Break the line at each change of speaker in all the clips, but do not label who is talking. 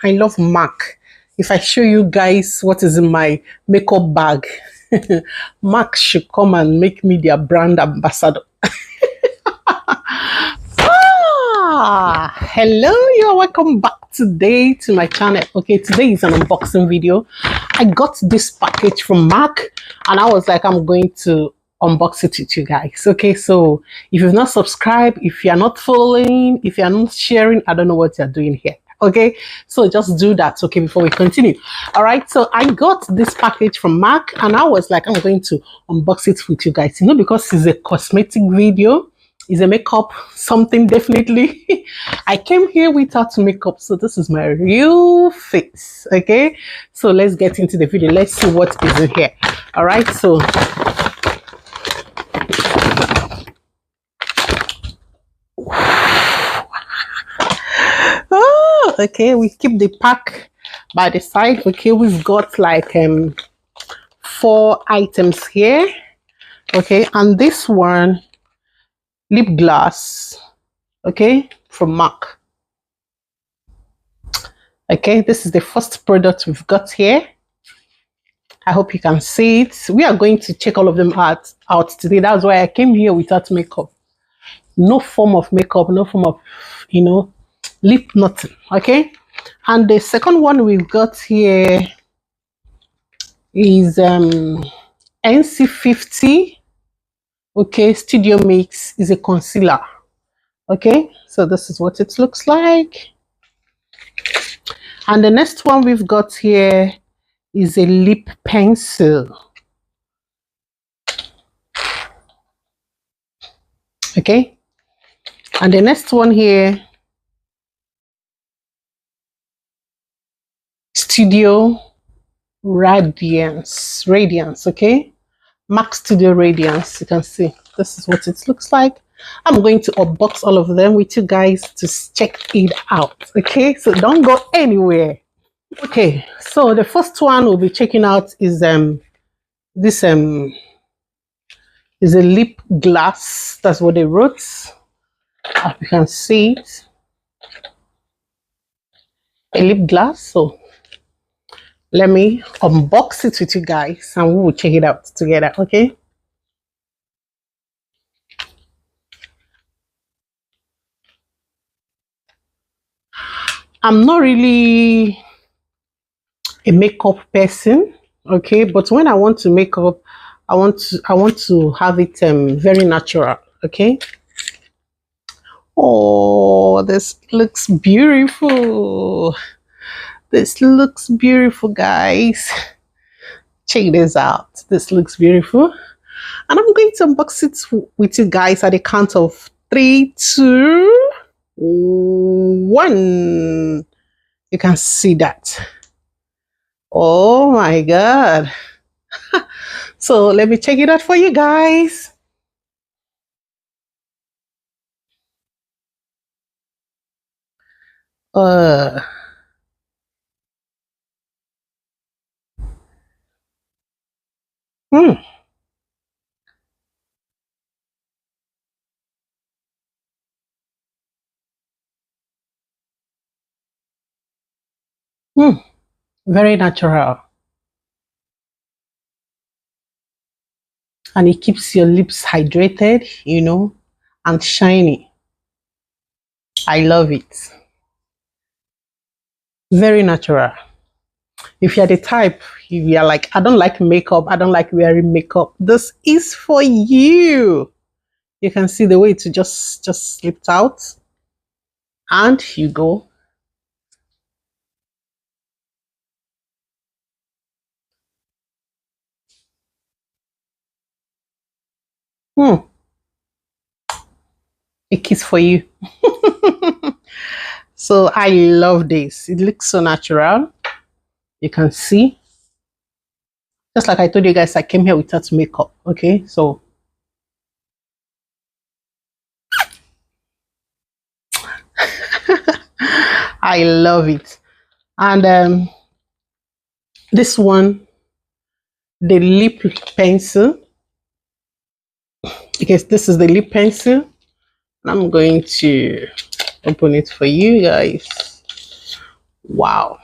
I love MAC. If I show you guys what is in my makeup bag, MAC should come and make me their brand ambassador. Hello, you're welcome back today to my channel. Okay, today is an unboxing video. I got this package from MAC and I was like, I'm going to unbox it with you guys. Okay, so if you've not subscribed, if you're not following, if you're not sharing, I don't know what you're doing here. Okay, so just do that, okay, before we continue. All right, so I got this package from MAC and I was like, I'm going to unbox it with you guys, you know, because it's a cosmetic video. Is a makeup something, definitely. I came here without makeup, so this is my real face. Okay, so let's get into the video. Let's see what is in here. All right, so oh, okay, we keep the pack by the side. Okay, we've got like 4 items here. Okay, and this one, lip gloss, okay, from MAC. Okay, this is the first product we've got here. I hope you can see it. We are going to check all of them out today. That's why I came here without makeup. No form of makeup, no form of, you know, lip, nothing. Okay, and the second one we've got here is NC50. Okay, Studio Mix is a concealer. Okay, so this is what it looks like. And the next one we've got here is a lip pencil. Okay, and the next one here, Studio Radiance. Okay, MAC Studio Radiance. You can see this is what it looks like. I'm going to unbox all of them with you guys to check it out. Okay, so don't go anywhere. Okay, so the first one we'll be checking out is this is a lip gloss. That's what they wrote. You can see it, a lip gloss. So let me unbox it with you guys and we will check it out together. Okay, I'm not really a makeup person, okay, but when I want to make up, I want to have it very natural. Okay, oh, this looks beautiful. This looks beautiful, guys. Check this out. This looks beautiful, and I'm going to unbox it with you guys at the count of 3, 2, 1. You can see that. Oh my god. So let me check it out for you guys. Hmm. Very natural. And it keeps your lips hydrated, you know, and shiny. I love it. Very natural. If you're the type, if you're like, I don't like makeup, I don't like wearing makeup, this is for you. You can see the way it just slipped out. And you go. A kiss for you. So I love this. It looks so natural. You can see. Just like I told you guys, I came here without makeup. Okay, so I love it. And this one, the lip pencil. Because this is the lip pencil. I'm going to open it for you guys. Wow.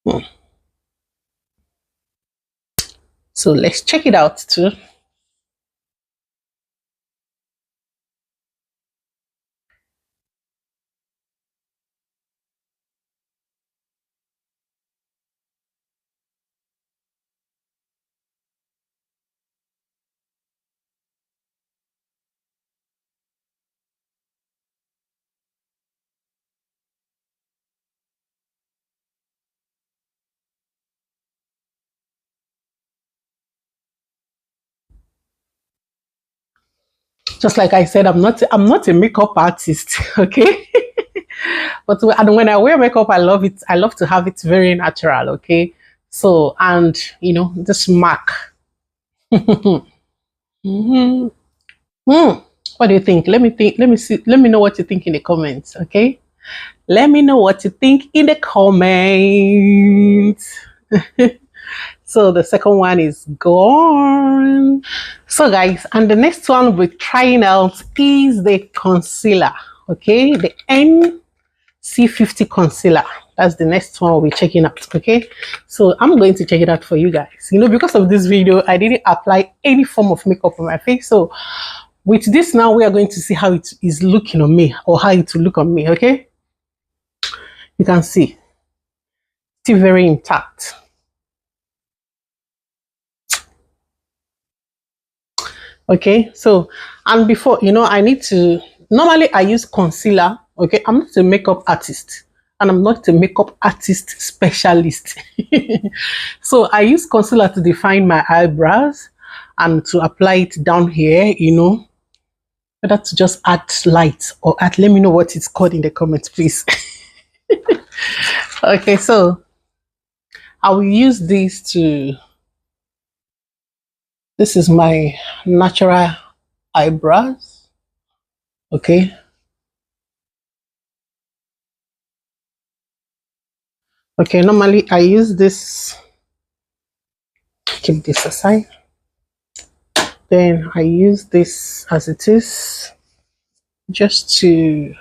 Hmm. So let's check it out too. Just like I said, I'm not a makeup artist, okay? But and when I wear makeup, I love it. I love to have it very natural, okay? So, and this MAC. Mhm. Hmm. What do you think? Let me think. Let me see. Let me know what you think in the comments, okay? Let me know what you think in the comments. So the second one is gone. So guys, and the next one we're trying out is the concealer. Okay, the NC50 concealer. That's the next one we'll be checking out. Okay, so I'm going to check it out for you guys. Because of this video, I didn't apply any form of makeup on my face. So with this now, we are going to see how it is looking on me, or how it will look on me. Okay, you can see still very intact. Okay, so and before I need to normally I use concealer. Okay, I'm not a makeup artist, and I'm not a makeup artist specialist. So I use concealer to define my eyebrows and to apply it down here, whether to just add light or add, let me know what it's called in the comments, please. Okay, so I will use this is my natural eyebrows. Okay, okay, normally I use this, keep this aside, then I use this as it is, just to,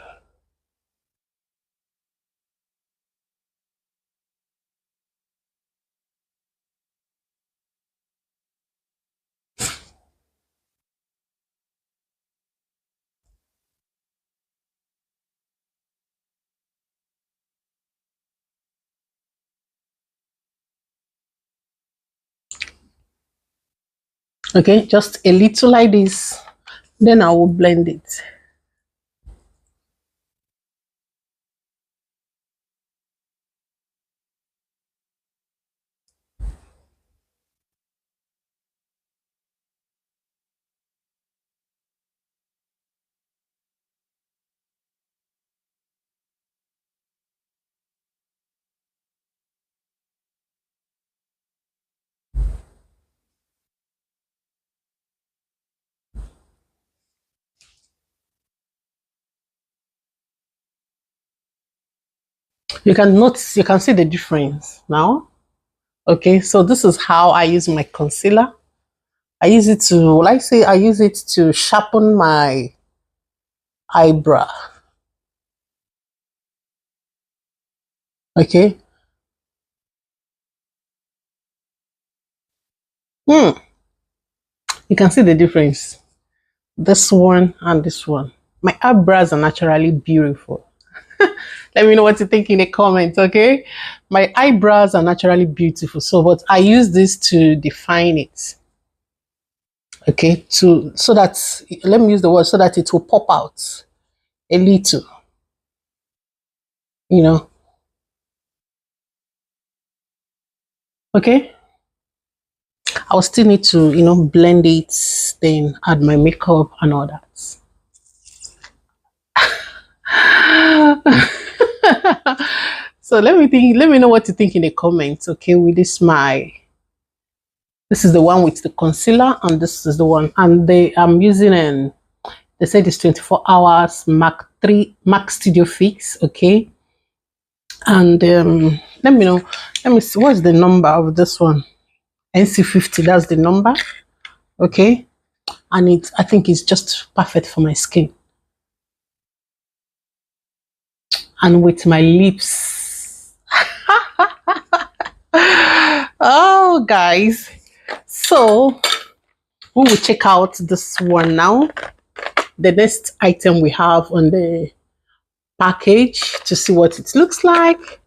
okay, just a little like this, then I will blend it. You can see the difference now. Okay, so this is how I use my concealer. I use it to, like say, I use it to sharpen my eyebrow. Okay. Hmm. You can see the difference. This one and this one. My eyebrows are naturally beautiful. Let me know what you think in the comments, okay? My eyebrows are naturally beautiful. So, but I use this to define it. Okay, so that, let me use the word, so that it will pop out a little, you know. Okay. I'll still need to, blend it, then add my makeup and all that. So let me know what you think in the comments, okay? With this is the one with the concealer, and this is the one, and I'm using they said it's 24 hours Mac Studio Fix, okay? And let me know, let me see what's the number of this one. NC50, that's the number, okay? And I think it's just perfect for my skin. and with my lips. Oh, guys. So we will check out this one now. The next item we have on the package to see what it looks like.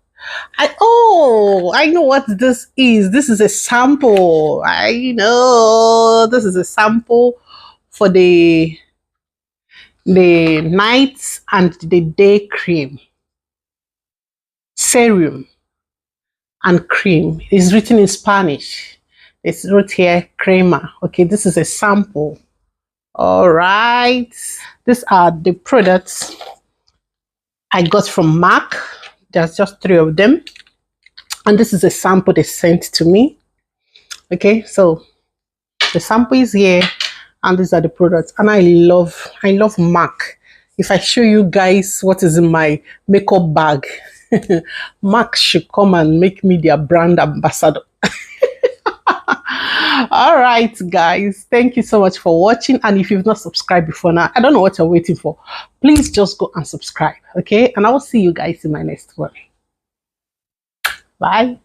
I know what this is. This is a sample. I know this is a sample for the night and the day cream, serum and cream. It's written in Spanish. It's wrote here crema. Okay, this is a sample. All right, these are the products I got from MAC. There's just 3 of them, and this is a sample they sent to me. Okay, so the sample is here, and these are the products. And I love MAC. If I show you guys what is in my makeup bag, MAC should come and make me their brand ambassador. All right, guys, thank you so much for watching. And if you've not subscribed before now, I don't know what you're waiting for. Please just go and subscribe. Okay, and I will see you guys in my next one. Bye.